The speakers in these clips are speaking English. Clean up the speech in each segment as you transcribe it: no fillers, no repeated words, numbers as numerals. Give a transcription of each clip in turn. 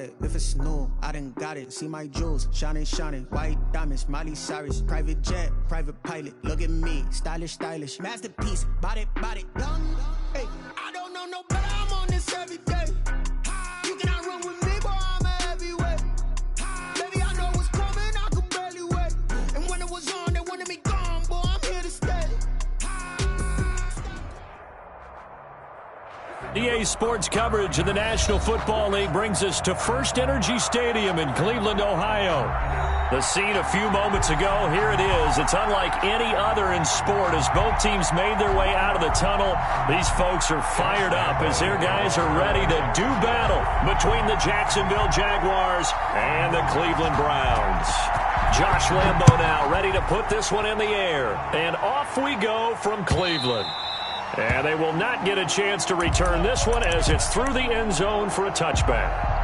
it. If it's new, I done got it. See my jewels, shining, shining. White diamonds, Miley Cyrus. Private jet, private pilot. Look at me, stylish, stylish. Masterpiece, body, body. Hey, I don't know no better. I'm on this every day. You cannot run with me, boy. I'm a heavyweight. Baby, I know what's coming. I could barely wait. And when it was on, they wanted me gone, boy. I'm here to stay. EA Sports coverage of the National Football League brings us to First Energy Stadium in Cleveland, Ohio. The scene a few moments ago, here it is. It's unlike any other in sport as both teams made their way out of the tunnel. These folks are fired up as their guys are ready to do battle between the Jacksonville Jaguars and the Cleveland Browns. Josh Lambo now ready to put this one in the air. And off we go from Cleveland. And they will not get a chance to return this one as it's through the end zone for a touchback.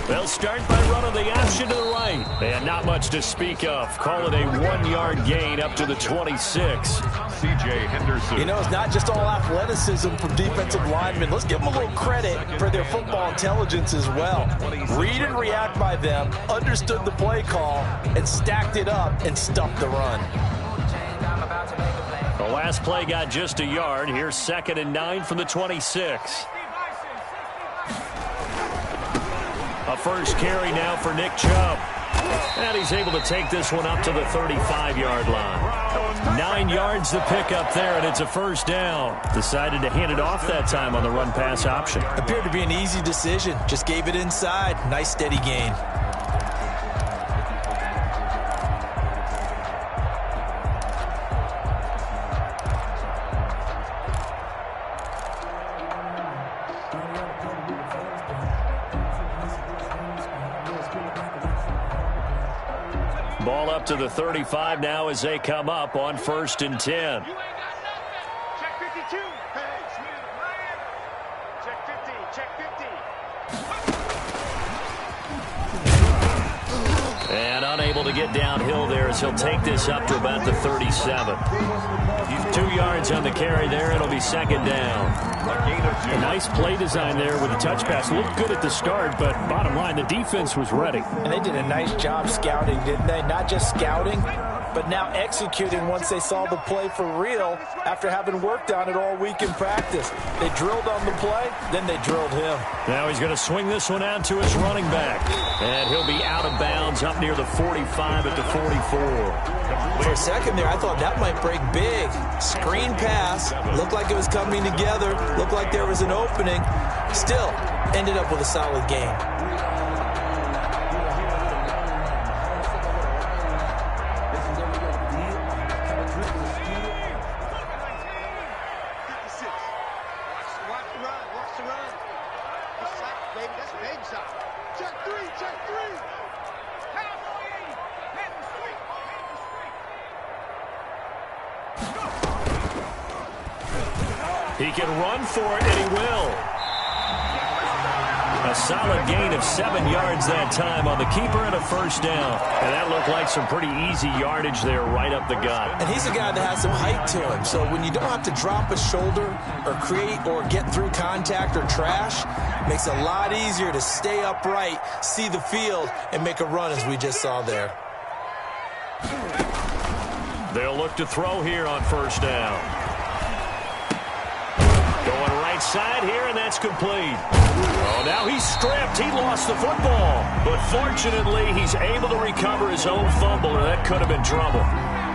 They'll start by running the option to the right. And not much to speak of. Call it a 1-yard gain up to the 26. C.J. Henderson. You know, it's not just all athleticism from defensive linemen. Let's give them a little credit for their football intelligence as well. Read and react by them, understood the play call, and stacked it up and stuffed the run. The last play got just a yard. Here's 2nd and 9 from the 26. A first carry now for Nick Chubb. And he's able to take this one up to the 35-yard line. 9 yards the pickup there, and it's a first down. Decided to hand it off that time on the run-pass option. Appeared to be an easy decision. Just gave it inside. Nice steady gain. Ball up to the 35 now as they come up on 1st and 10. Check 52. Check 50. Check 50. And unable to get downhill there as he'll take this up to about the 37. 2 yards on the carry there. It'll be 2nd down. A nice play design there with a touch pass. Looked good at the start, but bottom line, the defense was ready. And they did a nice job scouting, didn't they? Not just scouting, but now executing once they saw the play for real after having worked on it all week in practice. They drilled on the play, then they drilled him. Now he's going to swing this one out to his running back. And he'll be out of bounds up near the 45 at the 44. For a second there, I thought that might break big. Screen pass. Looked like it was coming together. Looked like there was an opening. Still, ended up with a solid game. He can run for it, and he will. A solid gain of 7 yards that time on the keeper and a first down. And that looked like some pretty easy yardage there right up the gut. And he's a guy that has some height to him. So when you don't have to drop a shoulder or create or get through contact or trash, makes it a lot easier to stay upright, see the field, and make a run as we just saw there. They'll look to throw here on first down. Going right side here, and that's complete. Oh, now he's stripped. He lost the football. But fortunately, he's able to recover his own fumble, or that could have been trouble.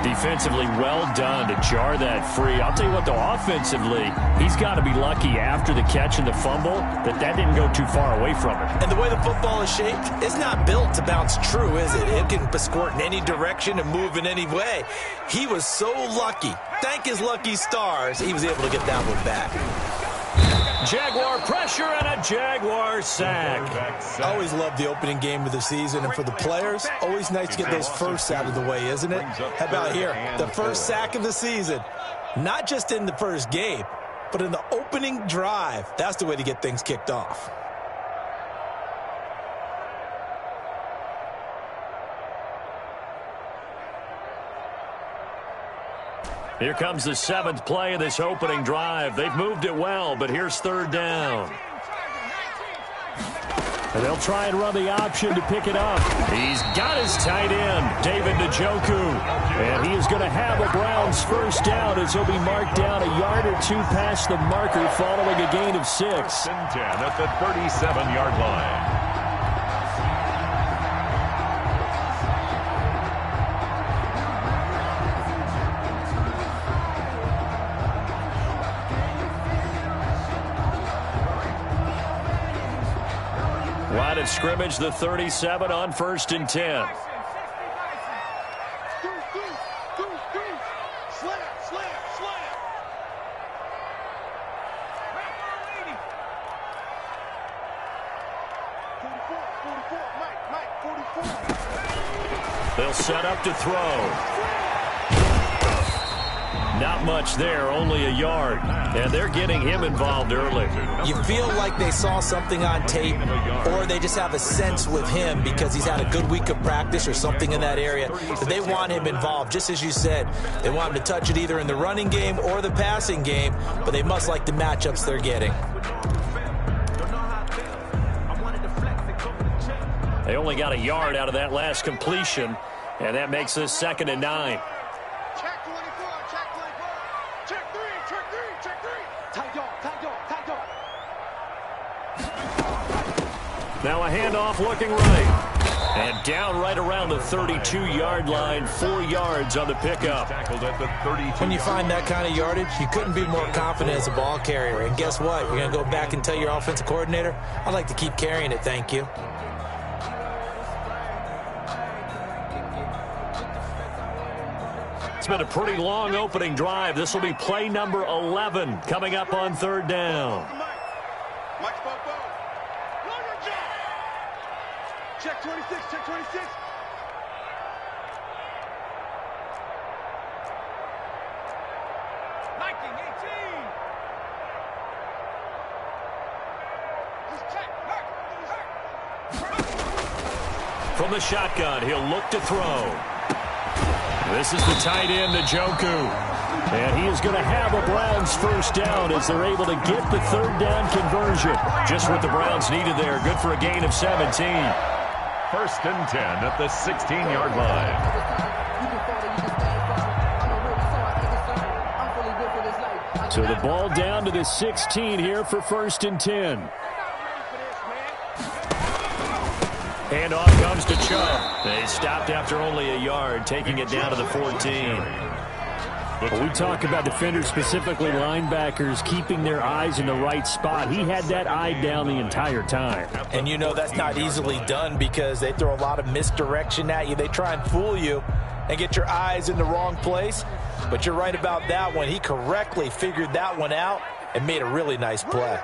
Defensively, well done to jar that free. I'll tell you what, though, offensively, he's got to be lucky after the catch and the fumble that didn't go too far away from him. And the way the football is shaped, it's not built to bounce true, is it? It can squirt in any direction and move in any way. He was so lucky. Thank his lucky stars, he was able to get that one back. Jaguar pressure and a Jaguar sack. I always love the opening game of the season, and for the players, always nice to get those firsts out of the way, isn't it? How about here? The first sack of the season. Not just in the first game, but in the opening drive. That's the way to get things kicked off. Here comes the 7th play of this opening drive. They've moved it well, but here's 3rd down. And they'll try and run the option to pick it up. He's got his tight end, David Njoku. And he is going to have a Browns first down as he'll be marked down a yard or two past the marker following a gain of 6. 1st and 10 at the 37-yard line. Line of scrimmage, the 37 on 1st and 10. They'll set up to throw. Not much there, only a yard. And they're getting him involved early. You feel like they saw something on tape, or they just have a sense with him because he's had a good week of practice or something in that area that they want him involved. Just as you said, they want him to touch it either in the running game or the passing game, but they must like the matchups they're getting. They only got a yard out of that last completion, and that makes this 2nd and 9. Check 24, check 24. Check 3, check 3, check 3. Tight dog, tight dog, tight dog. Now a handoff looking right. And down right around the 32-yard line, 4 yards on the pickup. Tackled at the 32. When you find that kind of yardage, you couldn't be more confident as a ball carrier. And guess what? You're going to go back and tell your offensive coordinator, I'd like to keep carrying it, thank you. It's been a pretty long opening drive. This will be play number 11 coming up on 3rd down. Mike Bobo. Longer jump. Check 26, check 26. Liking 18. Just check. Hurt. From the shotgun, he'll look to throw. This is the tight end, Njoku. And he is going to have a Browns first down as they're able to get the 3rd down conversion. Just what the Browns needed there. Good for a gain of 17. 1st and 10 at the 16-yard line. So the ball down to the 16 here for 1st and 10. And off comes to Chubb. They stopped after only a yard, taking it down to the 14. Well, we talk about defenders, specifically linebackers, keeping their eyes in the right spot. He had that eye down the entire time. And you know that's not easily done because they throw a lot of misdirection at you. They try and fool you and get your eyes in the wrong place. But you're right about that one. He correctly figured that one out and made a really nice play.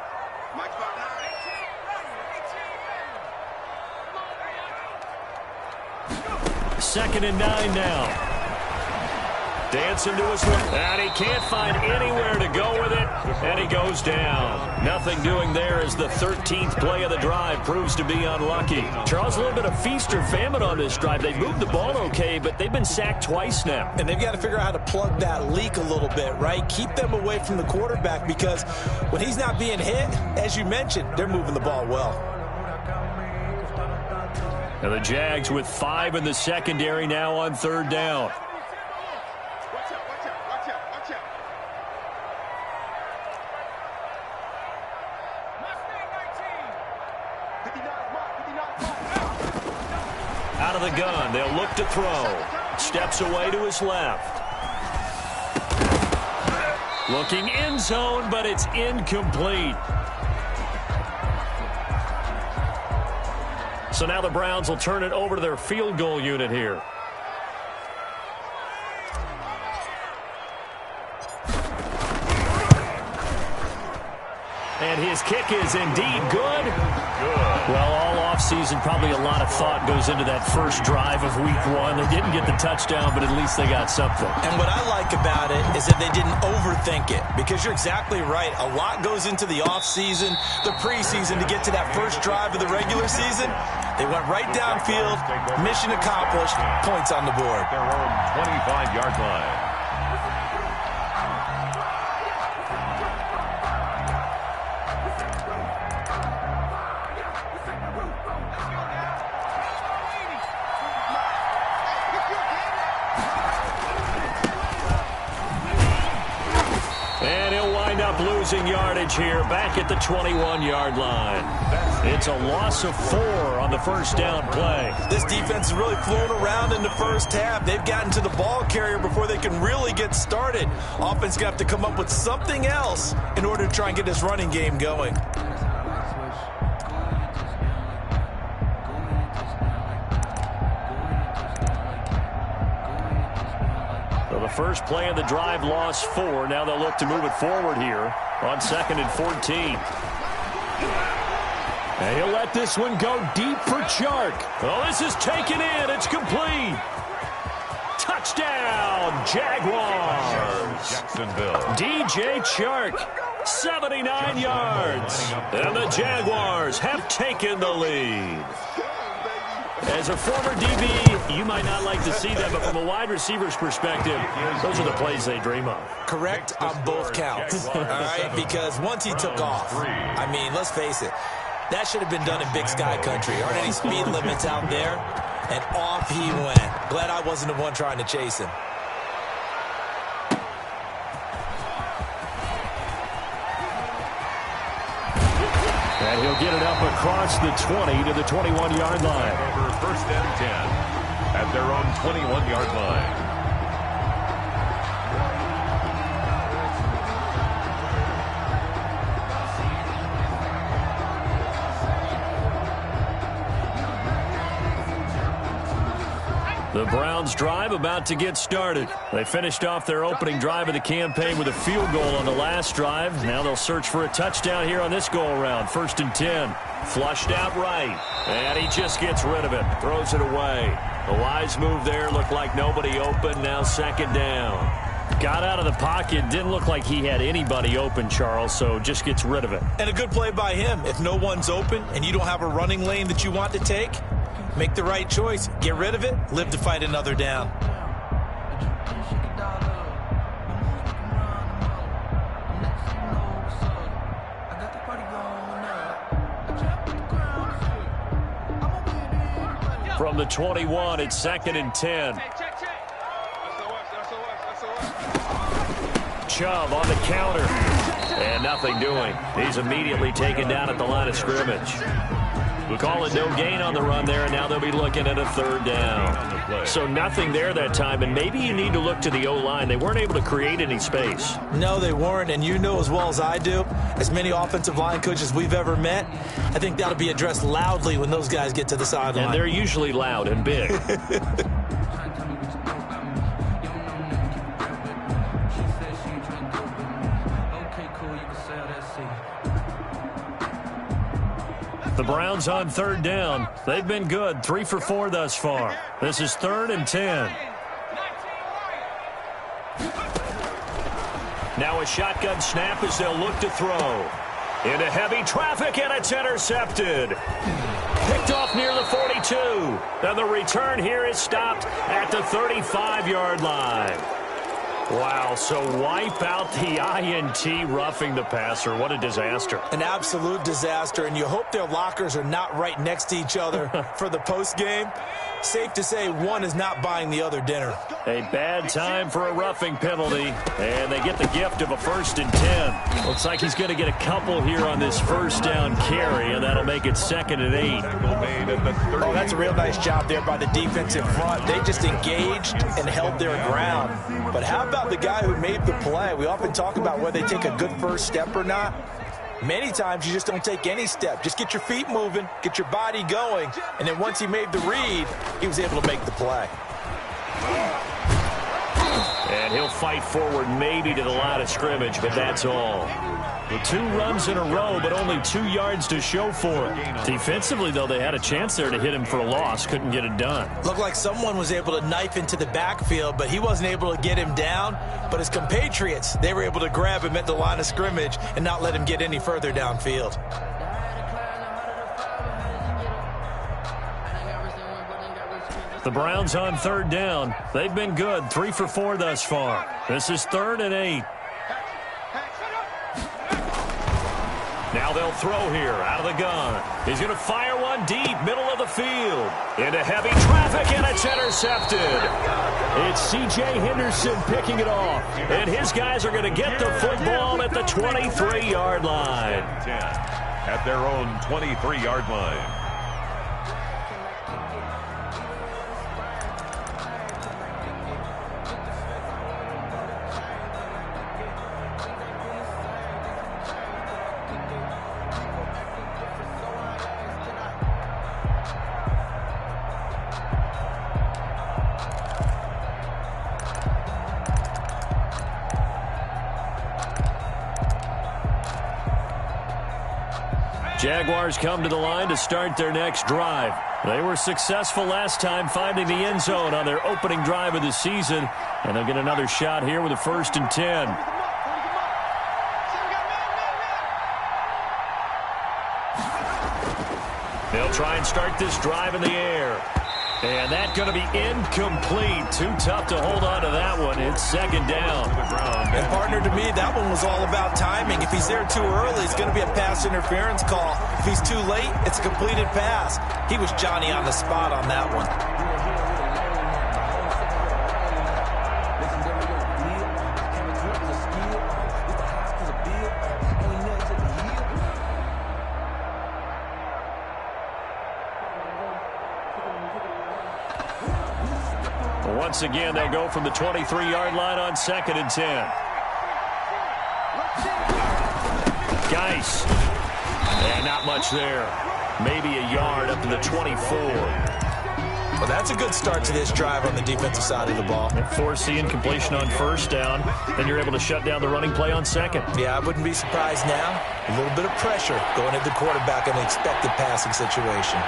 2nd and 9 now. Dancing to his left, and he can't find anywhere to go with it, and he goes down. Nothing doing there as the 13th play of the drive proves to be unlucky. Charles, a little bit of feast or famine on this drive. They moved the ball okay, but they've been sacked twice now. And they've got to figure out how to plug that leak a little bit, right? Keep them away from the quarterback because when he's not being hit, as you mentioned, they're moving the ball well. And the Jags with 5 in the secondary now on 3rd down. Out of the gun, they'll look to throw. Steps away to his left. Looking end zone, but it's incomplete. So now the Browns will turn it over to their field goal unit here. And his kick is indeed good. Well, all offseason, probably a lot of thought goes into that first drive of week one. They didn't get the touchdown, but at least they got something. And what I like about it is that they didn't overthink it, because you're exactly right. A lot goes into the offseason, the preseason, to get to that first drive of the regular season. They went right downfield, mission accomplished, points on the board. Their own 25-yard line. Losing yardage here, back at the 21-yard line. It's a loss of 4 on the first down play. This defense has really flown around in the first half. They've gotten to the ball carrier before they can really get started. Offense going to have to come up with something else in order to try and get this running game going. First play of the drive, lost 4. Now they'll look to move it forward here on 2nd and 14. And he'll let this one go deep for Chark. Oh, this is taken in. It's complete. Touchdown, Jaguars. Jacksonville. DJ Chark, 79 yards. And the Jaguars have taken the lead. As a former DB, you might not like to see that, but from a wide receiver's perspective, those are the plays they dream of. Correct on both counts, all right? Because once he took off, I mean, let's face it, that should have been done in Big Sky country. Aren't any speed limits out there? And off he went. Glad I wasn't the one trying to chase him. And he'll get it up across the 20 to the 21-yard line. Over 1st and 10 at their own 21-yard line. The Browns' drive about to get started. They finished off their opening drive of the campaign with a field goal on the last drive. Now they'll search for a touchdown here on this go-around. 1st and 10. Flushed out right. And he just gets rid of it. Throws it away. A wise move there. Looked like nobody open. Now 2nd down. Got out of the pocket. Didn't look like he had anybody open, Charles, so just gets rid of it. And a good play by him. If no one's open and you don't have a running lane that you want to take, make the right choice. Get rid of it. Live to fight another down. From the 21, it's 2nd and 10. Chubb on the counter. And nothing doing. He's immediately taken down at the line of scrimmage. We'll call it no gain on the run there, and now they'll be looking at a 3rd down. So nothing there that time, and maybe you need to look to the O-line. They weren't able to create any space. No, they weren't, and you know as well as I do, as many offensive line coaches we've ever met, I think that'll be addressed loudly when those guys get to the sideline. And they're usually loud and big. The Browns on 3rd down. They've been good. 3 for 4 thus far. This is 3rd and 10. Now a shotgun snap as they'll look to throw. Into heavy traffic, and it's intercepted. Picked off near the 42. And the return here is stopped at the 35-yard line. Wow, so wipe out the INT, roughing the passer. What a disaster. An absolute disaster, and you hope their lockers are not right next to each other for the postgame. Safe to say one is not buying the other dinner. A bad time for a roughing penalty, and they get the gift of a 1st and 10. Looks like he's going to get a couple here on this 1st down carry, and that'll make it 2nd and 8. Oh, that's a real nice job there by the defense in front. They just engaged and held their ground. But how about the guy who made the play? We often talk about whether they take a good first step or not. Many times you just don't take any step. Just get your feet moving, get your body going, and then once he made the read, he was able to make the play. And he'll fight forward maybe to the line of scrimmage, but that's all. 2 runs in a row, but only 2 yards to show for it. Defensively, though, they had a chance there to hit him for a loss. Couldn't get it done. Looked like someone was able to knife into the backfield, but he wasn't able to get him down. But his compatriots, they were able to grab him at the line of scrimmage and not let him get any further downfield. The Browns on 3rd down. They've been good, 3 for 4 thus far. This is 3rd and 8. Now they'll throw here out of the gun. He's going to fire one deep, middle of the field. Into heavy traffic, and it's intercepted. It's C.J. Henderson picking it off. And his guys are going to get the football at the 23-yard line. 10 at their own 23-yard line. Jaguars come to the line to start their next drive. They were successful last time finding the end zone on their opening drive of the season, and they'll get another shot here with a 1st and 10. They'll try and start this drive in the air. And that's going to be incomplete. Too tough to hold on to that one. It's 2nd down. And partner, to me, that one was all about timing. If he's there too early, it's going to be a pass interference call. If he's too late, it's a completed pass. He was Johnny on the spot on that one. Once again, they'll go from the 23-yard line on 2nd and 10. Geis. And not much there. Maybe a yard up to the 24. Well, that's a good start to this drive on the defensive side of the ball. Forcing incompletion on 1st down. Then you're able to shut down the running play on 2nd. Yeah, I wouldn't be surprised now. A little bit of pressure going at the quarterback in an expected passing situation.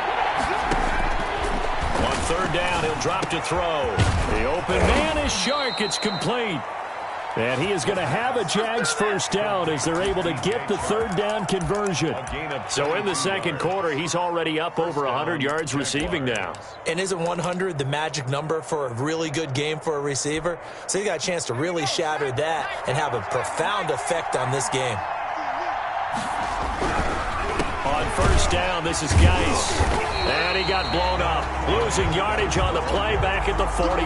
On 3rd down, he'll drop to throw. The open man is Shark. It's complete. And he is going to have a Jags 1st down as they're able to get the 3rd down conversion. So in the 2nd quarter, he's already up over 100 yards receiving now. And isn't 100 the magic number for a really good game for a receiver? So you got a chance to really shatter that and have a profound effect on this game. On 1st down, this is Geis. And he got blown up. Losing yardage on the play back at the 44.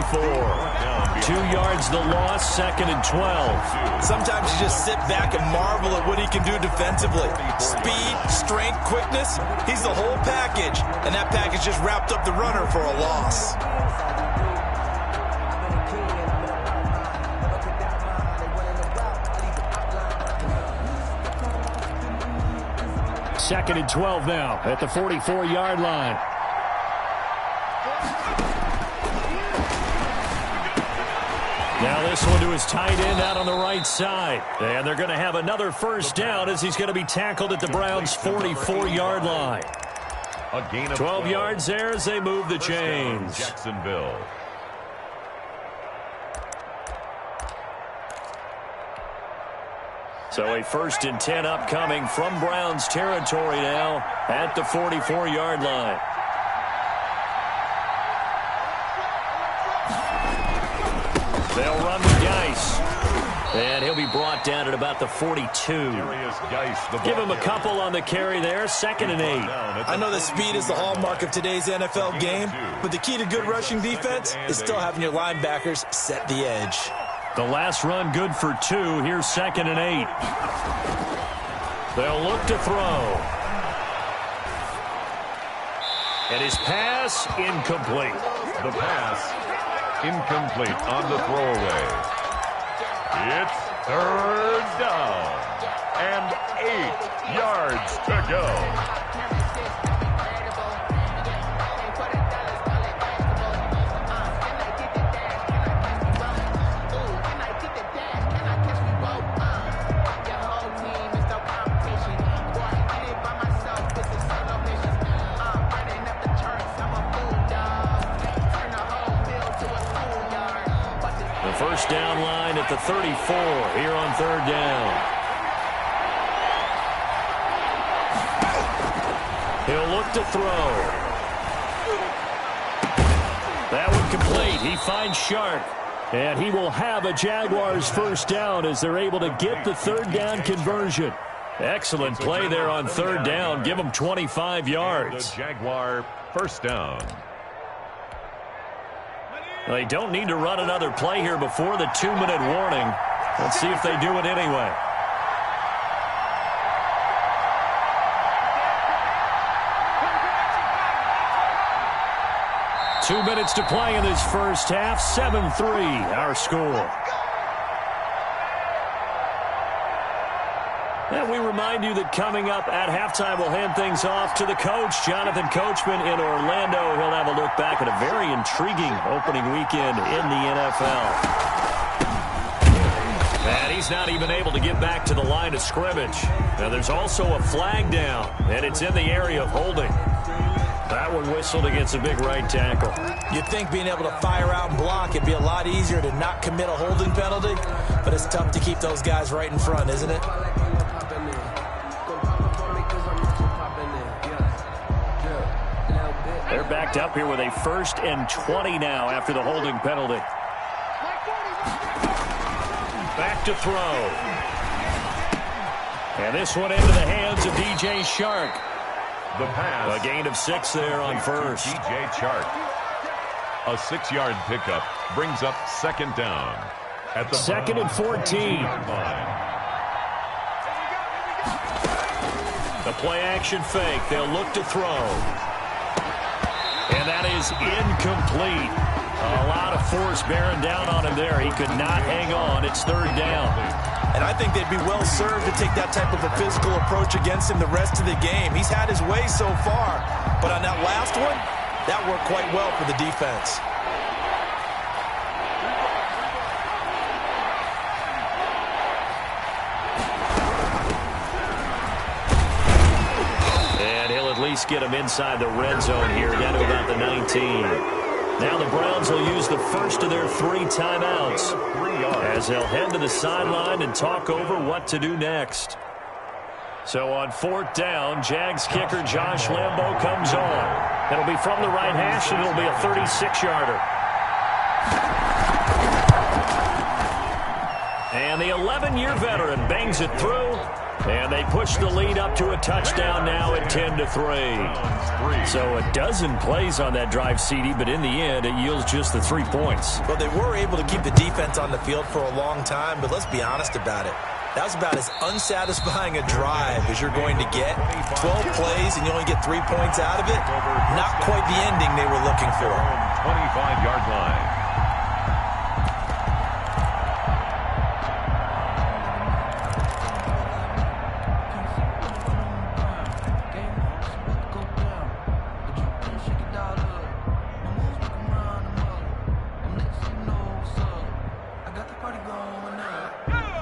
2 yards the loss, 2nd and 12. Sometimes you just sit back and marvel at what he can do defensively. Speed, strength, quickness, he's the whole package. And that package just wrapped up the runner for a loss. Second and 12 now at the 44-yard line. Now this one to his tight end out on the right side. And they're going to have another 1st down as he's going to be tackled at the Browns' 44-yard line. A gain of 12 yards there as they move the chains. Jacksonville. So a 1st and 10 upcoming from Browns territory now at the 44-yard line. They'll run with Geis. And he'll be brought down at about the 42. Give him a couple on the carry there. 2nd and 8. I know that speed is the hallmark of today's NFL game, but the key to good rushing defense is still having your linebackers set the edge. The last run good for 2. Here's 2nd and 8. They'll look to throw. And his pass incomplete. The pass incomplete on the throwaway. It's 3rd down and 8 yards to go. first down line at the 34 here on third down. He'll look to throw. That one complete. He finds Shark. And he will have a Jaguars first down as they're able to get the third down conversion. Excellent play there on third down. Give them 25 yards. The Jaguar first down. They don't need to run another play here before the 2-minute warning. Let's see if they do it anyway. Two minutes to play in this first half. 7-3, our score. And we remind you that coming up at halftime, we'll hand things off to the coach, Jonathan Coachman in Orlando. He'll have a look back at a very intriguing opening weekend in the NFL. And he's not even able to get back to the line of scrimmage. Now there's also a flag down, and it's in the area of holding. That one whistled against a big right tackle. You'd think being able to fire out and block, it'd be a lot easier to not commit a holding penalty, but it's tough to keep those guys right in front, isn't it? They're backed up here with a 1st and 20 now after the holding penalty. Back to throw. And this one into the hands of DJ Shark. The pass. A gain of 6 there on first. DJ Chark. A 6-yard pickup brings up second down. At the 2nd and 14. The play action fake. They'll look to throw. And that is incomplete. A lot of force bearing down on him there. He could not hang on. It's third down. And I think they'd be well served to take that type of a physical approach against him the rest of the game. He's had his way so far, but on that last one, that worked quite well for the defense. And he'll at least get him inside the red zone here, down to about the 19. Now the Browns will use the first of their 3 timeouts as they'll head to the sideline and talk over what to do next. So on 4th down, Jags kicker Josh Lambo comes on. It'll be from the right hash, and it'll be a 36-yarder. And the 11-year veteran bangs it through. And they push the lead up to a touchdown now at 10-3. So a dozen plays on that drive, CD, but in the end, it yields just the 3 points. Well, they were able to keep the defense on the field for a long time, but let's be honest about it. That was about as unsatisfying a drive as you're going to get. 12 plays and you only get 3 points out of it. Not quite the ending they were looking for. 25-yard line.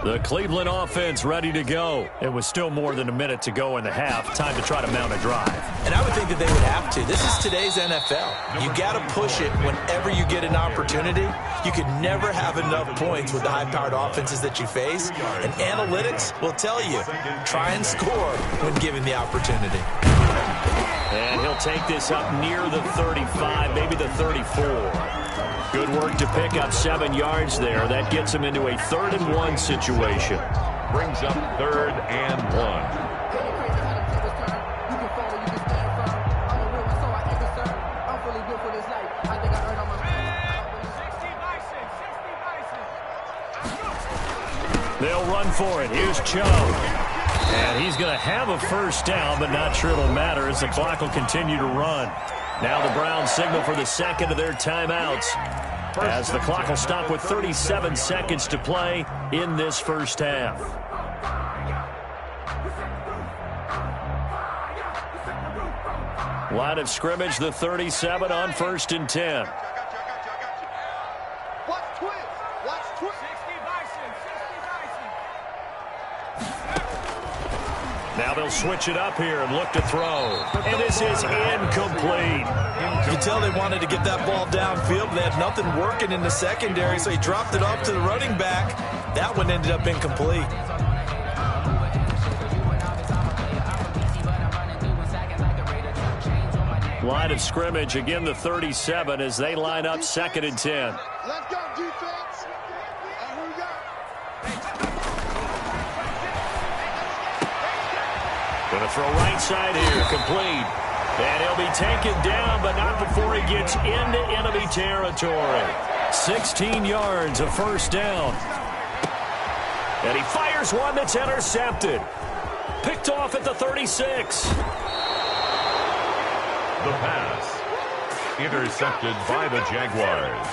The Cleveland offense ready to go. It was still more than a minute to go in the half. Time to try to mount a drive. And I would think that they would have to. This is today's NFL. You got to push it whenever you get an opportunity. You could never have enough points with the high-powered offenses that you face. And analytics will tell you, try and score when given the opportunity. And he'll take this up near the 35, maybe the 34. Good work to pick up 7 yards there. That gets him into a 3rd and 1 situation. Brings up 3rd and 1. They'll run for it. Here's Chubb. And he's going to have a first down, but not sure it'll matter as the clock will continue to run. Now the Browns signal for the 2nd of their timeouts as the clock will stop with 37 seconds to play in this first half. Line of scrimmage, the 37 on 1st and 10. Watch twist. Watch twist. 60 Bison. 60 Bison. Now they'll switch it up here and look to throw. And this is incomplete. You can tell they wanted to get that ball downfield, but they had nothing working in the secondary, so he dropped it off to the running back. That one ended up incomplete. Line of scrimmage, again the 37 as they line up 2nd and 10. Let's go, defense. And here we go. Going to throw right side here, complete. And he'll be taken down, but not before he gets into enemy territory. 16 yards, a first down. And he fires one that's intercepted. Picked off at the 36. The pass. Intercepted by the Jaguars.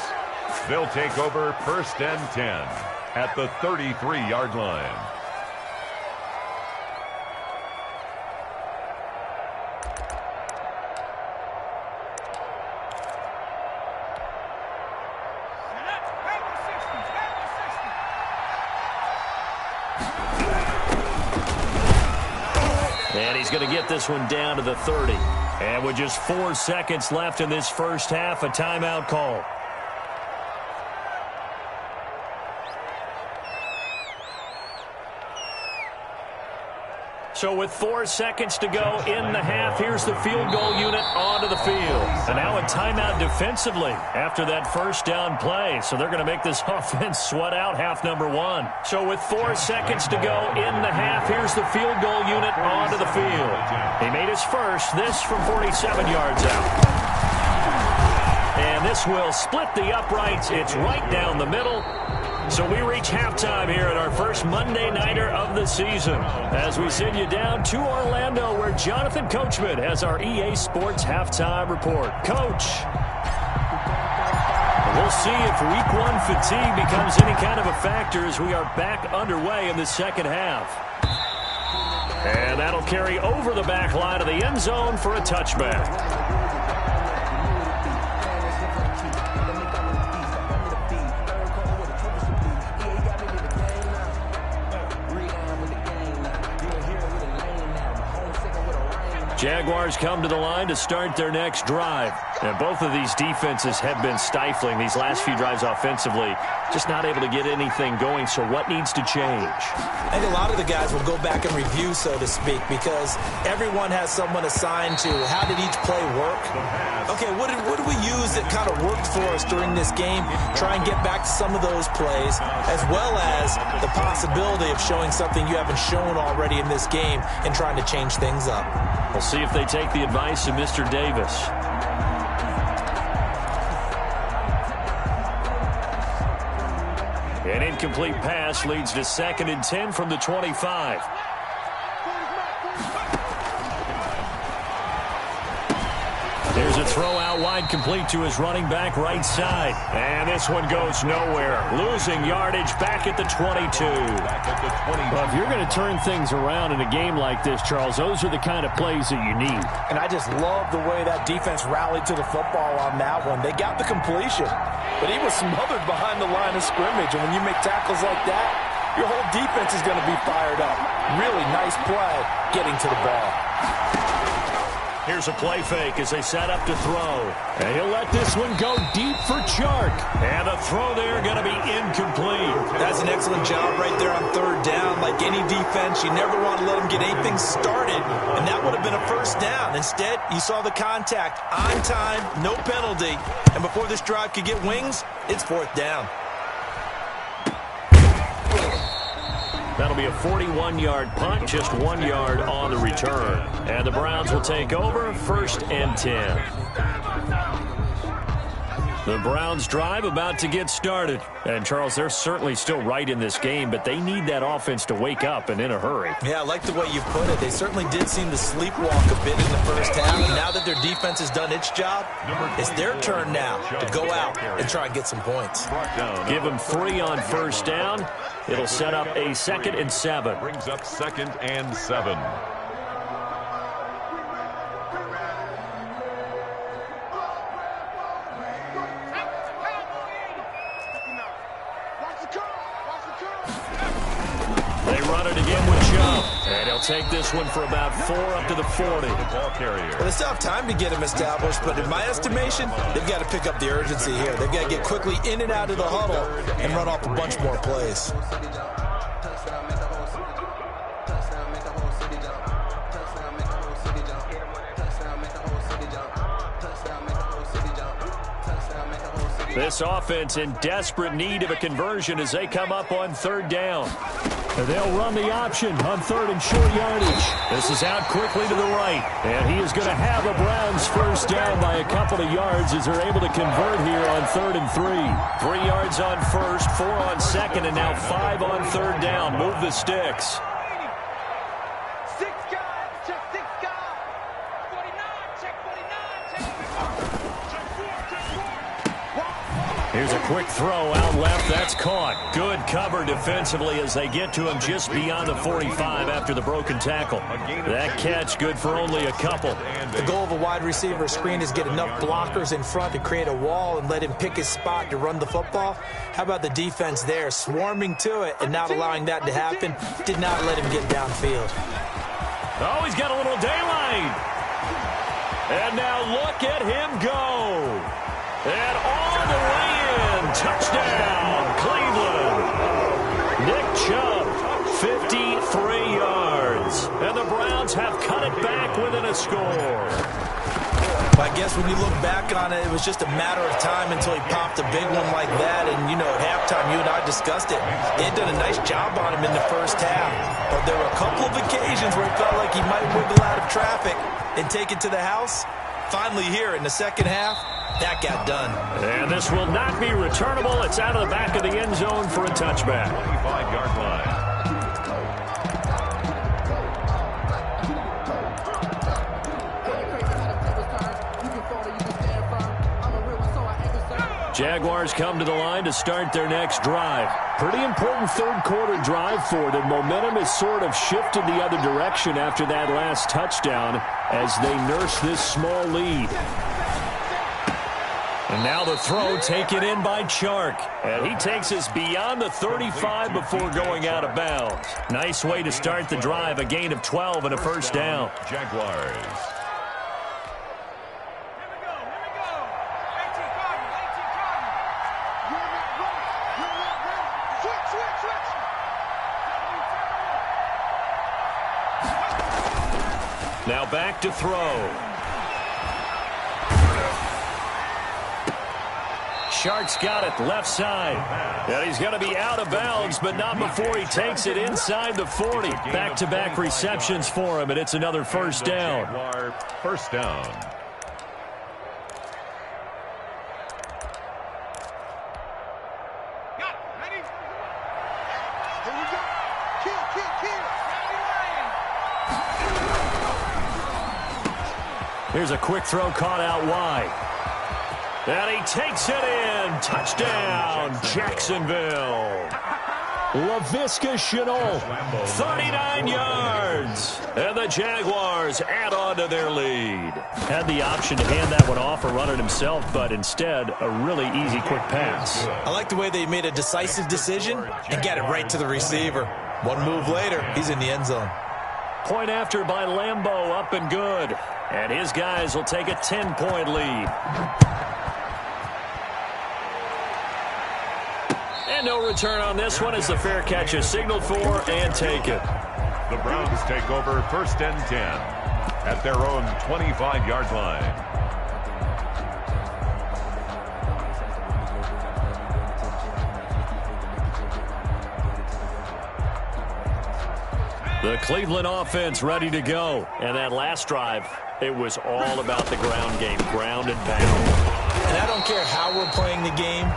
They'll take over 1st and 10 at the 33-yard line. And he's going to get this one down to the 30. And with just 4 seconds left in this first half, a timeout call. So with 4 seconds to go in the half, here's the field goal unit onto the field. And now a timeout defensively after that first down play. So they're going to make this offense sweat out half number 1. So with 4 seconds to go in the half, here's the field goal unit onto the field. He made his first, this from 47 yards out. And this will split the uprights. It's right down the middle. So we reach halftime here at our first Monday Nighter of the season as we send you down to Orlando where Jonathan Coachman has our EA Sports Halftime Report. Coach, we'll see if Week 1 fatigue becomes any kind of a factor as we are back underway in the second half. And that'll carry over the back line of the end zone for a touchback. Jaguars come to the line to start their next drive. And both of these defenses have been stifling these last few drives offensively. Just not able to get anything going, so what needs to change? I think a lot of the guys will go back and review, so to speak, because everyone has someone assigned to how did each play work. Okay, what did we use that kind of worked for us during this game? Try and get back to some of those plays, as well as the possibility of showing something you haven't shown already in this game and trying to change things up. We'll see if they take the advice of Mr. Davis. An incomplete pass leads to 2nd and 10 from the 25. There's a throw out wide complete to his running back right side. And this one goes nowhere. Losing yardage back at the 22. Well, if you're going to turn things around in a game like this, Charles, those are the kind of plays that you need. And I just love the way that defense rallied to the football on that one. They got the completion, but he was smothered behind the line of scrimmage. And when you make tackles like that, your whole defense is going to be fired up. Really nice play getting to the ball. Here's a play fake as they set up to throw. And he'll let this one go deep for Chark. And the throw there going to be incomplete. That's an excellent job right there on 3rd down. Like any defense, you never want to let them get anything started. And that would have been a first down. Instead, you saw the contact on time, no penalty. And before this drive could get wings, it's 4th down. That'll be a 41-yard punt, just 1 yard on the return. And the Browns will take over 1st and 10. The Browns drive about to get started. And, Charles, they're certainly still right in this game, but they need that offense to wake up and in a hurry. Yeah, I like the way you put it. They certainly did seem to sleepwalk a bit in the first half. And now that their defense has done its job, it's their turn now to go out and try and get some points. Give them 3 on 1st down. It'll set up a 2nd and 7. Brings up 2nd and 7. They run it again with Chubb. And he'll They'll take this one for about 4 up to the 40. Ball carrier. Well, they still have time to get him established, but in my estimation, they've got to pick up the urgency here. They've got to get quickly in and out of the huddle and run off a bunch more plays. This offense in desperate need of a conversion as they come up on 3rd down. They'll run the option on 3rd and short yardage. This is out quickly to the right. And he is going to have a Browns first down by a couple of yards as they're able to convert here on 3rd and 3. 3 yards on 1st, 4 on 2nd, and now 5 on 3rd down. Move the sticks. 6 guys, check 6 guys. 49, check 49, check 4, check 4. Here's a quick throw out left. That's caught. Good cover defensively as they get to him just beyond the 45 after the broken tackle. That catch good for only a couple. The goal of a wide receiver screen is get enough blockers in front to create a wall and let him pick his spot to run the football. How about the defense there, swarming to it and not allowing that to happen? Did not let him get downfield. Oh, he's got a little daylight. And now look at him go. And all the way in. Touchdown, Cleveland. Nick Chubb, 53 yards. And the Browns have cut it back within a score. I guess when you look back on it, it was just a matter of time until he popped a big one like that. And, you know, at halftime, you and I discussed it. They had done a nice job on him in the first half. But there were a couple of occasions where he felt like he might wiggle out of traffic and take it to the house. Finally here in the second half, that got done. And this will not be returnable. It's out of the back of the end zone for a touchback. 25-yard line. Jaguars come to the line to start their next drive. Pretty important 3rd quarter drive for them. Momentum has sort of shifted the other direction after that last touchdown as they nurse this small lead. And now the throw taken in by Chark. And he takes us beyond the 35 before going out of bounds. Nice way to start the drive. A gain of 12 and a first down. Jaguars. Now back to throw. Shark's got it left side. And he's going to be out of bounds, but not before he takes it inside the 40. Back-to-back receptions for him, and it's another first down. First down. Here's a quick throw caught out wide. And he takes it in. Touchdown, Jacksonville. Laviska Shenault, 39 yards. And the Jaguars add on to their lead. Had the option to hand that one off or run it himself, but instead, a really easy quick pass. I like the way they made a decisive decision and got it right to the receiver. One move later, he's in the end zone. Point after by Lambeau, up and good. And his guys will take a 10-point lead. And no return on this one as the fair catch is signaled for and taken. The Browns take over 1st and 10 at their own 25-yard line. The Cleveland offense ready to go. And that last drive, it was all about the ground game, ground and pound. And I don't care how we're playing the game.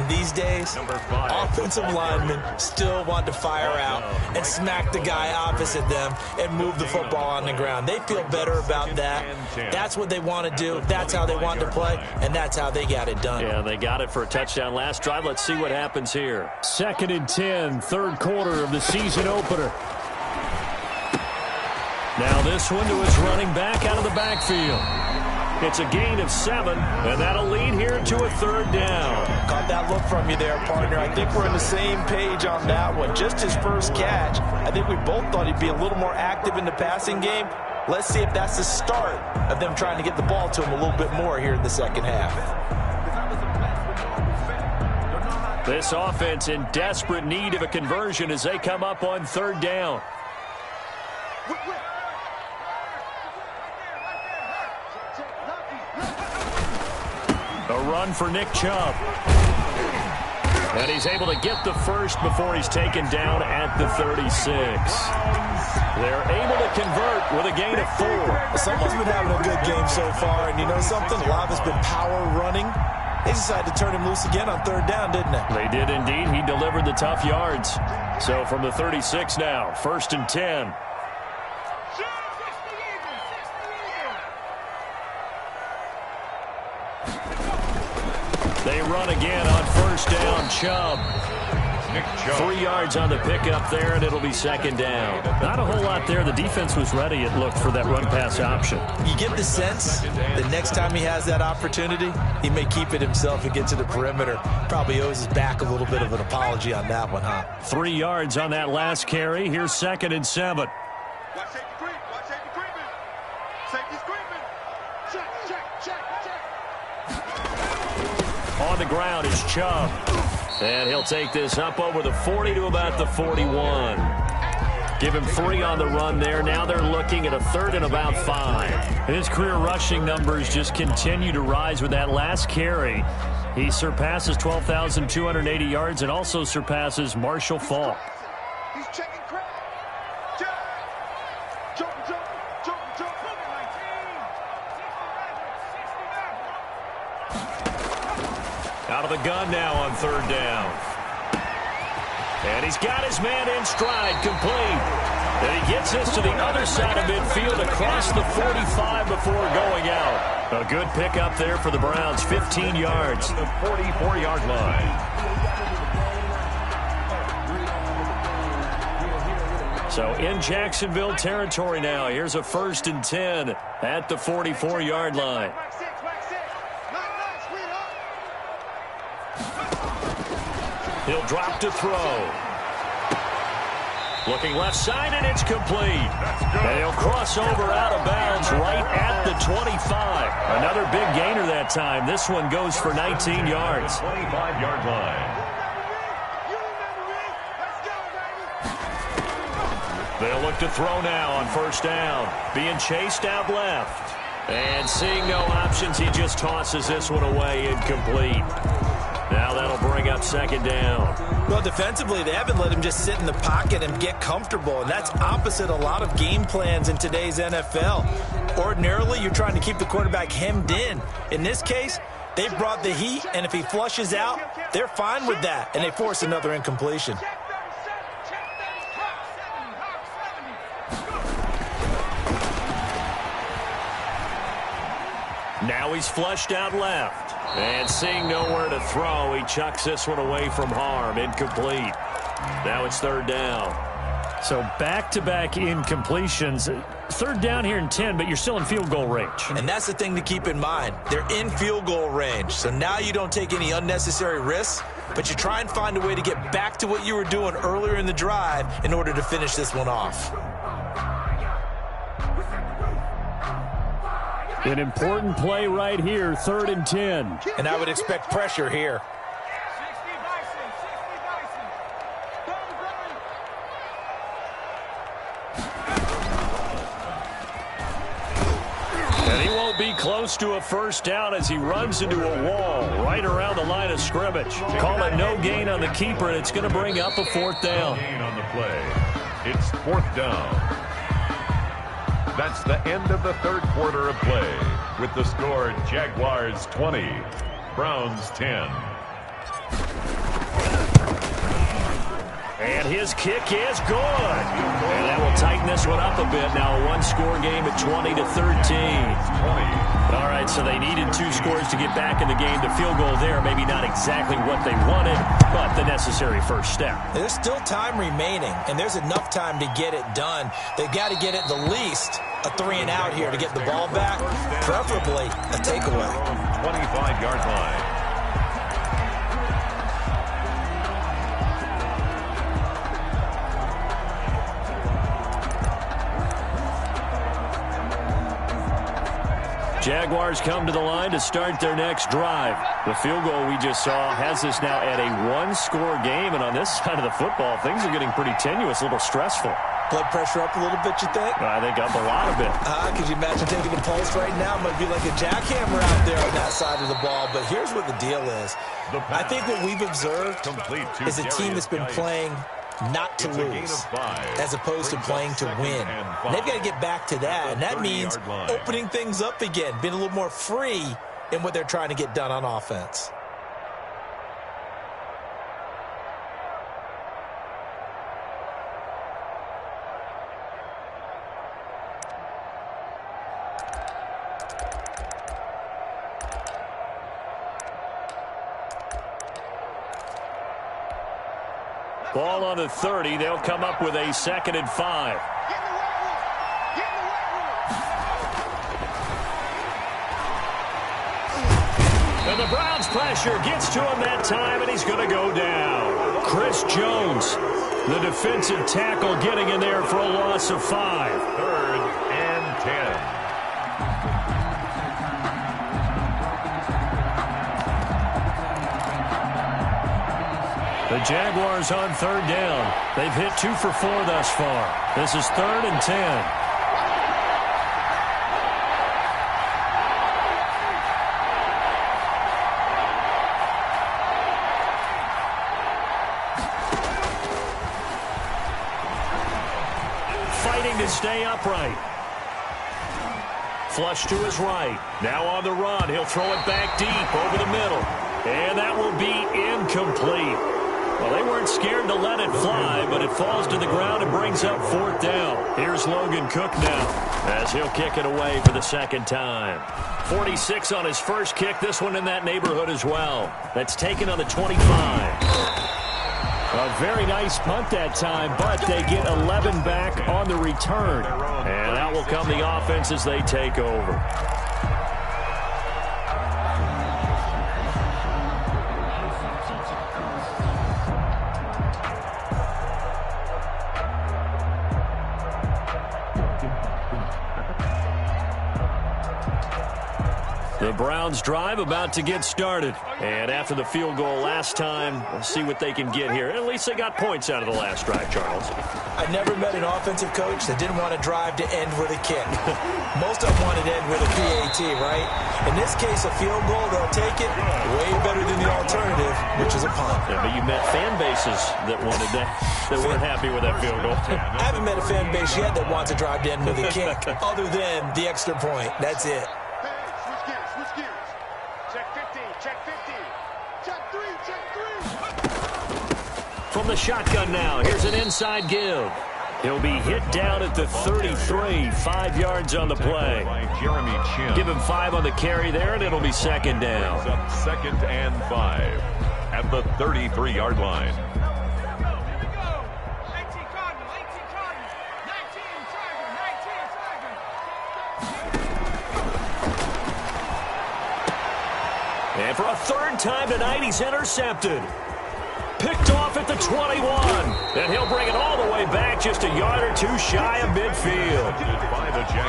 These days, offensive linemen still want to fire out and smack the guy opposite them and move the football on the ground. They feel better about that. That's what they want to do. That's how they want to play, and that's how they got it done. Yeah, they got it for a touchdown last drive. Let's see what happens here. 2nd and 10, 3rd quarter of the season opener. Now this one to his running back out of the backfield. It's a gain of 7, and that'll lead here to a 3rd down. Caught that look from you there, partner. I think we're on the same page on that one. Just his first catch, I think we both thought he'd be a little more active in the passing game. Let's see if that's the start of them trying to get the ball to him a little bit more here in the second half. This offense in desperate need of a conversion as they come up on 3rd down. A run for Nick Chubb. And he's able to get the first before he's taken down at the 36. They're able to convert with a gain of 4. Someone's been having a good game so far, and you know something? A lot of it's been power running. They decided to turn him loose again on 3rd down, didn't they? They did indeed. He delivered the tough yards. So from the 36 now, 1st and 10. They run again on 1st down. Chubb. Nick Chubb. 3 yards on the pickup there, and it'll be 2nd down. Not a whole lot there. The defense was ready, it looked, for that run-pass option. You get the sense the next time he has that opportunity, he may keep it himself and get to the perimeter. Probably owes his back a little bit of an apology on that one, huh? 3 yards on that last carry. Here's 2nd and 7. Watch safety creep. Watch safety creeping. Safety's creeping. Check. On the ground is Chubb. And he'll take this up over the 40 to about the 41. Give him 3 on the run there. Now they're looking at a 3rd and about 5. His career rushing numbers just continue to rise with that last carry. He surpasses 12,280 yards and also surpasses Marshall Faulk. He's checking crap. Jump. Out of the gun now on 3rd down. And he's got his man in stride, complete. And he gets this to the other side of midfield across the 45 before going out. A good pickup there for the Browns, 15 yards. The 44-yard line. So in Jacksonville territory now. Here's a 1st and 10 at the 44-yard line. He'll drop to throw. Looking left side, and it's complete. And he'll cross over out of bounds right at the 25. Another big gainer that time. This one goes for 19 yards. 25-yard line. They'll look to throw now on 1st down. Being chased out left. And seeing no options, he just tosses this one away, incomplete. Now that'll bring up 2nd down. Well, defensively, they haven't let him just sit in the pocket and get comfortable, and that's opposite a lot of game plans in today's NFL. Ordinarily, you're trying to keep the quarterback hemmed in. In this case, they brought the heat, and if he flushes out, they're fine with that, and they force another incompletion. Now he's flushed out left. And seeing nowhere to throw, he chucks this one away from harm. Incomplete. Now it's 3rd down. So back-to-back incompletions. 3rd down here in 10, but you're still in field goal range. And that's the thing to keep in mind. They're in field goal range. So now you don't take any unnecessary risks, but you try and find a way to get back to what you were doing earlier in the drive in order to finish this one off. An important play right here, 3rd and 10. And I would expect pressure here. And he won't be close to a 1st down as he runs into a wall right around the line of scrimmage. Call it no gain on the keeper, and it's going to bring up a 4th down. No gain on the play. It's 4th down. That's the end of the 3rd quarter of play, with the score Jaguars 20, Browns 10. And his kick is good. And that will tighten this one up a bit. Now a one-score game at 20-13. All right, so they needed 2 scores to get back in the game. The field goal there, maybe not exactly what they wanted, but the necessary first step. There's still time remaining, and there's enough time to get it done. They've got to get it the least a 3-and-out here to get the ball back, preferably a takeaway. 25-yard line. Jaguars come to the line to start their next drive. The field goal we just saw has us now at a one-score game, and on this side of the football, things are getting pretty tenuous, a little stressful. Blood pressure up a little bit, you think? I think up a lot of it. Could you imagine taking the pulse right now? It might be like a jackhammer out there on that side of the ball, but here's what the deal is. I think what we've observed is a team that's been playing not to lose, as opposed to playing to win. And they've got to get back to that, and that means opening things up again, being a little more free in what they're trying to get done on offense. Ball on the 30. They'll come up with a 2nd and 5. And the Browns pressure gets to him that time, and he's going to go down. Chris Jones, the defensive tackle, getting in there for a loss of 5. 3rd and 10. The Jaguars on 3rd down. They've hit 2 for 4 thus far. This is 3rd and 10. Fighting to stay upright. Flush to his right. Now on the run. He'll throw it back deep over the middle. And that will be incomplete. Well, they weren't scared to let it fly, but it falls to the ground and brings up 4th down. Here's Logan Cook now as he'll kick it away for the 2nd time. 46 on his first kick, this one in that neighborhood as well. That's taken on the 25. A very nice punt that time, but they get 11 back on the return. And out will come the offense as they take over. The Browns drive about to get started. And after the field goal last time, we'll see what they can get here. At least they got points out of the last drive, Charles. I never met an offensive coach that didn't want to drive to end with a kick. Most of them wanted to end with a PAT, right? In this case, a field goal, they'll take it way better than the alternative, which is a punt. Yeah, but you met fan bases that wanted that, that weren't happy with that field goal. I haven't met a fan base yet that wants to drive to end with a kick, other than the extra point. That's it. From the shotgun now, here's an inside give. He'll be hit down at the 33, 5 yards on the play. Give him 5 on the carry there, and it'll be 2nd down. It's up 2nd and 5 at the 33-yard line. And for a 3rd time tonight, he's intercepted. Picked off at the 21. And he'll bring it all the way back just a yard or 2 shy of midfield.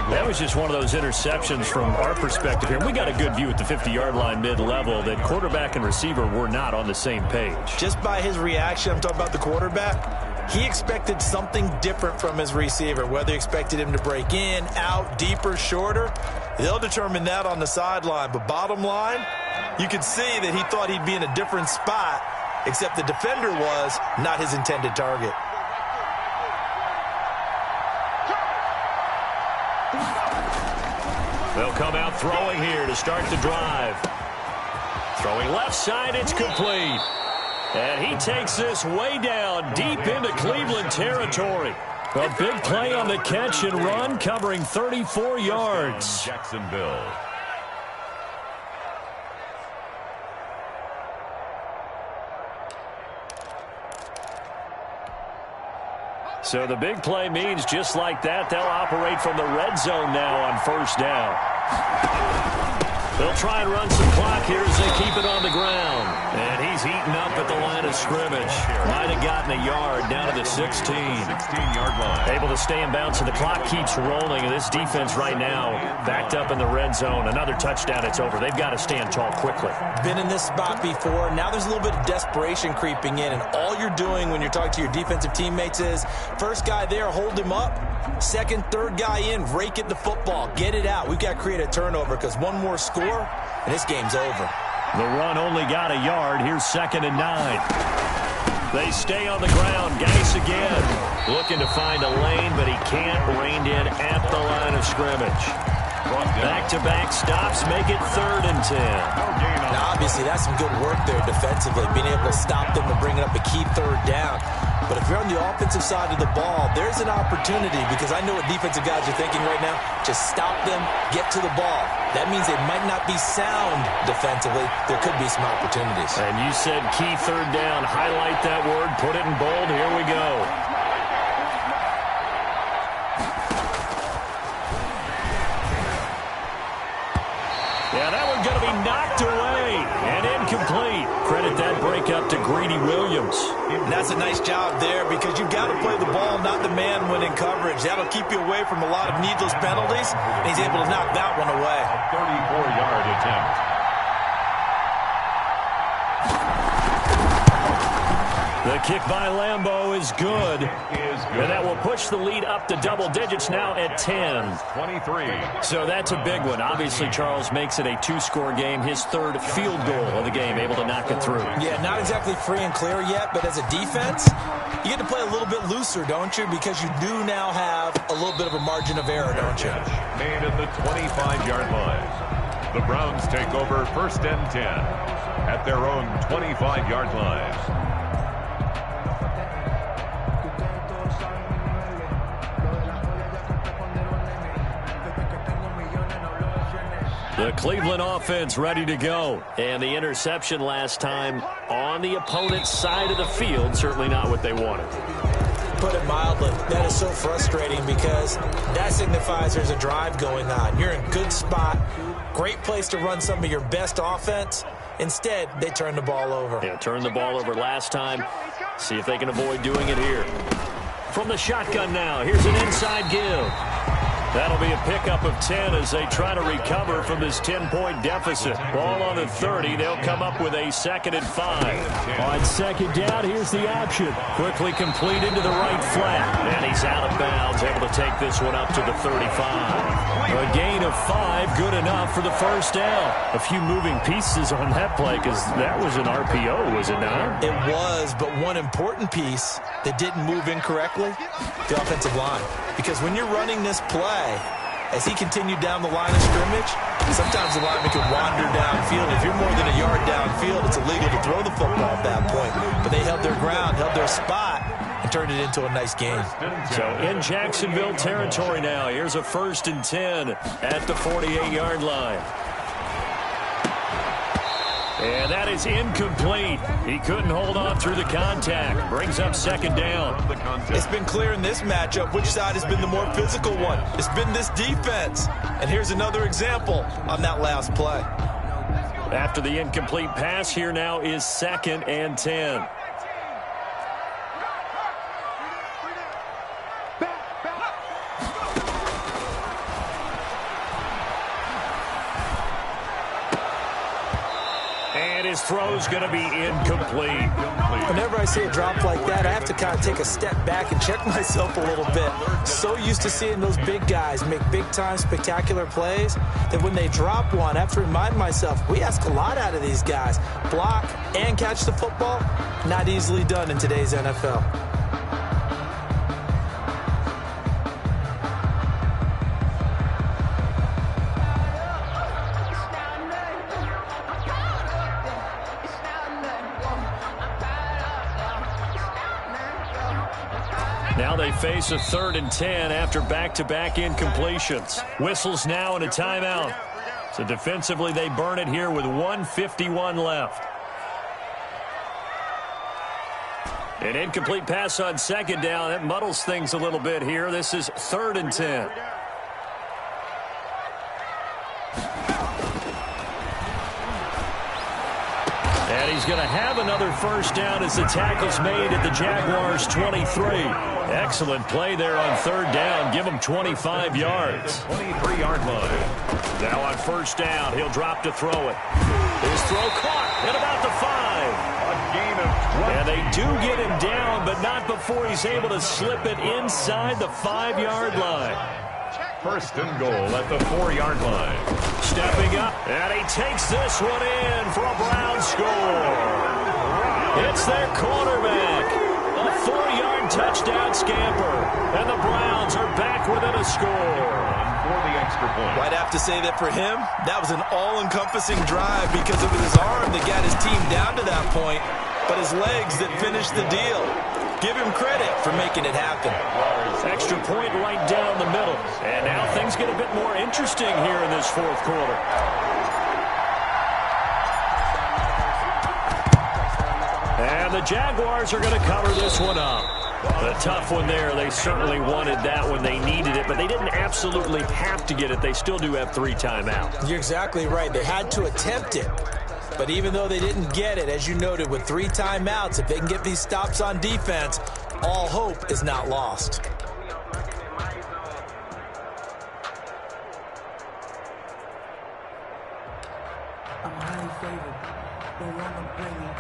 That was just one of those interceptions from our perspective here. We got a good view at the 50-yard line mid-level that quarterback and receiver were not on the same page. Just by his reaction, I'm talking about the quarterback, he expected something different from his receiver. Whether he expected him to break in, out, deeper, shorter, they'll determine that on the sideline. But bottom line, you could see that he thought he'd be in a different spot, except the defender was not his intended target. They'll come out throwing here to start the drive. Throwing left side, it's complete. And he takes this way down deep into Cleveland territory. A big play on the catch and run, covering 34 yards. Jacksonville. So the big play means just like that, they'll operate from the red zone now on first down. They'll try and run some clock here as they keep it on the ground. And he's heating up at the line of scrimmage. Might have gotten a yard down to the 16. 16-yard line. Able to stay in bounds, so the clock keeps rolling. And this defense right now backed up in the red zone. Another touchdown, it's over. They've got to stand tall quickly. Been in this spot before. Now there's a little bit of desperation creeping in. And all you're doing when you're talking to your defensive teammates is, first guy there, hold him up. Second, third guy in, rake it the football. Get it out. We've got to create a turnover because one more score, and this game's over. The run only got a yard. Here's 2nd and 9. They stay on the ground. Geis again. Looking to find a lane, but he can't. Reined in at the line of scrimmage. Back-to-back stops make it 3rd and 10. Now, obviously, that's some good work there defensively, being able to stop them and bring it up a key 3rd down. But if you're on the offensive side of the ball, there's an opportunity, because I know what defensive guys are thinking right now. Just stop them, get to the ball. That means they might not be sound defensively. There could be some opportunities. And you said key 3rd down. Highlight that word. Put it in bold. Here we go. Yeah, that one's going to be knocked away and incomplete. Credit that break up to Greedy Williams. And that's a nice job there, because you've got to play the ball, not the man when in coverage. That'll keep you away from a lot of needless penalties, and he's able to knock that one away. A 34-yard attempt. The kick by Lambeau is good. And that will push the lead up to double digits now at 10. 23. So that's a big one. Obviously, Charles makes it a 2-score game. His 3rd field goal of the game, able to knock it through. Yeah, not exactly free and clear yet, but as a defense, you get to play a little bit looser, don't you? Because you do now have a little bit of a margin of error, don't you? Made at the 25-yard line. The Browns take over 1st and 10 at their own 25-yard line. The Cleveland offense ready to go. And the interception last time on the opponent's side of the field, certainly not what they wanted. Put it mildly, that is so frustrating, because that signifies there's a drive going on. You're in good spot, great place to run some of your best offense. Instead, they turn the ball over. Yeah, turn the ball over last time. See if they can avoid doing it here. From the shotgun now, here's an inside give. That'll be a pickup of 10 as they try to recover from this 10-point deficit. Ball on the 30. They'll come up with a 2nd and 5. On 2nd down, here's the option. Quickly complete into the right flat. And he's out of bounds, able to take this one up to the 35. A gain of 5, good enough for the 1st down. A few moving pieces on that play, because that was an RPO, was it not? It was, but one important piece that didn't move incorrectly, the offensive line. Because when you're running this play, as he continued down the line of scrimmage, sometimes the lineman can wander downfield. If you're more than a yard downfield, it's illegal to throw the football at that point. But they held their ground, held their spot, and turned it into a nice game. So in Jacksonville territory now, here's a 1st and 10 at the 48-yard line. And that is incomplete. He couldn't hold on through the contact. Brings up 2nd down. It's been clear in this matchup which side has been the more physical one. It's been this defense. And here's another example on that last play. After the incomplete pass, here now is 2nd and 10. And his throw's going to be incomplete. Whenever I see a drop like that, I have to kind of take a step back and check myself a little bit. So used to seeing those big guys make big-time spectacular plays that when they drop one, I have to remind myself, we ask a lot out of these guys. Block and catch the football, not easily done in today's NFL. Now they face a 3rd and 10 after back-to-back incompletions. Whistles now and a timeout. So defensively, they burn it here with 1:51 left. An incomplete pass on second down. That muddles things a little bit here. This is 3rd and 10. And he's going to have another first down as the tackle's made at the Jaguars' 23. Excellent play there on 3rd down. Give him 25 yards. 23-yard line. Now on first down, he'll drop to throw it. His throw caught at about the 5. A gain of 20. And they do get him down, but not before he's able to slip it inside the 5-yard line. 1st and goal at the 4-yard line. Stepping up, and he takes this one in for a Brown score. It's their quarterback. A 4-yard touchdown scamper. And the Browns are back within a score. For the extra point. I'd have to say that for him, that was an all-encompassing drive because it was his arm that got his team down to that point, but his legs that finished the deal. Give him credit for making it happen. Extra point right down the middle. And now things get a bit more interesting here in this 4th quarter. And the Jaguars are going to cover this one up. A tough one there. They certainly wanted that when they needed it, but they didn't absolutely have to get it. They still do have 3 timeouts. You're exactly right. They had to attempt it. But even though they didn't get it, as you noted, with 3 timeouts, if they can get these stops on defense, all hope is not lost. I'm highly favored. Don't want no blaming.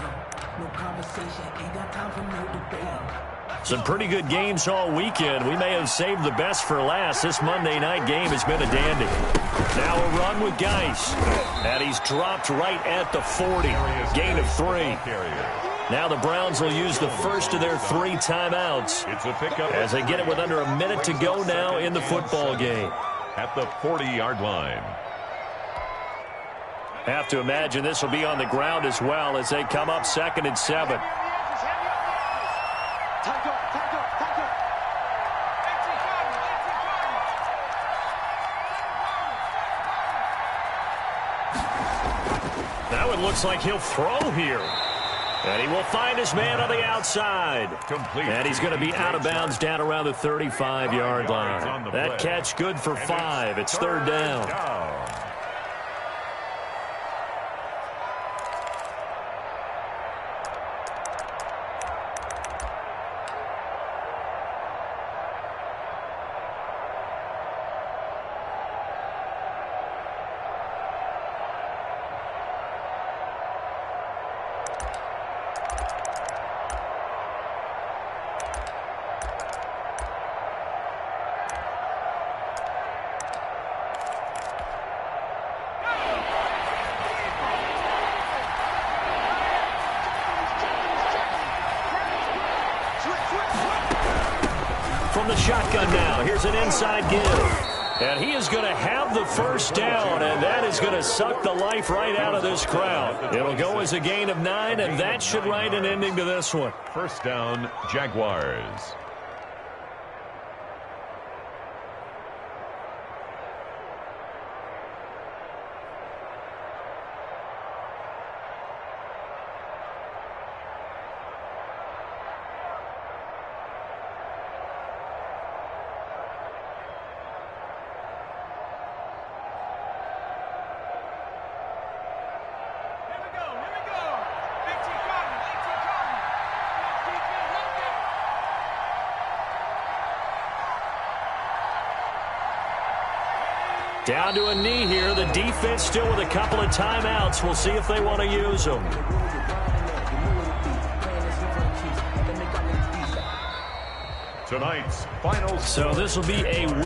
No conversation. Ain't got time for no debate. Some pretty good games all weekend. We may have saved the best for last. This Monday night game has been a dandy. Now a run with Geis. And he's dropped right at the 40. Gain of 3. Now the Browns will use the first of their 3 timeouts It's a pickup as they get it with under a minute to go now in the football game. at the 40-yard line. Have to imagine this will be on the ground as well as they come up 2nd and 7. Now it looks like he'll throw here. And he will find his man on the outside. Complete. And he's going to be out of bounds down around the 35-yard line. That catch good for 5. It's 3rd down. From the shotgun now, here's an inside give. And he is going to have the first down, and that is going to suck the life right out of this crowd. It'll go as a gain of 9, and that should write an ending to this one. First down, Jaguars. Down to a knee here. The defense still with a couple of timeouts. We'll see if they want to use them. Tonight's final. So this will be a